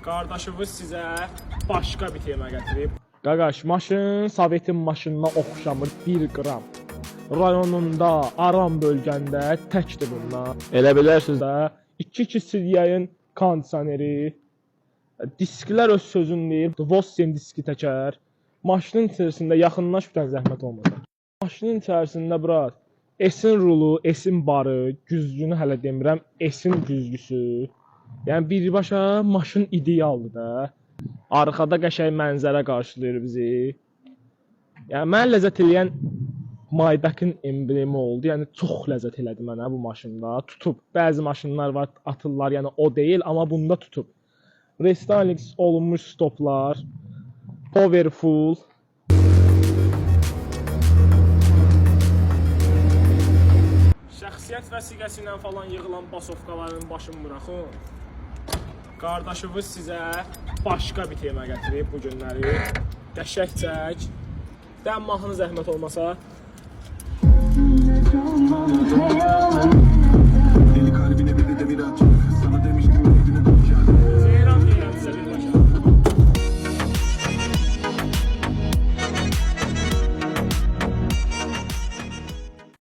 Qardaşınız sizə başqa bir tema gətirib. Qaqaş, maşın Sovetin maşınına oxşamır 1 qram. Rayonunda, Aran bölgəndə təkdir bunlar. Elə bilərsiniz də, 2 Siriayın kondisioneri, disklər öz sözünü deyir, Vossen diski təkər. Maşının içərisində yaxınlaş bir tane zəhmət olmadı. Maşının içərisində brat, S'in rulu, S'in barı, güzgünü hələ demirəm, S'in güzgüsü. Yəni birbaşa maşın idealdır da. Arxada qəşəng mənzərə qarşılayır bizi. Yəni mən ləzzət eləyən Maybach'ın emblemi oldu. Yəni çox ləzzət elədi mənə bu maşında. Tutub. Bəzi maşınlar var, atırlar, yəni o deyil, amma bunda tutub. Restyling olunmuş stoplar, powerful. Şəxsiyyət vəsiqəsi ilə falan yığılan basovkaların başını buraxın. Qardaşınız sizə başqa bir tema gətirib bu günləri. Qəşəng çək. Dəmmahını zəhmət olmasa.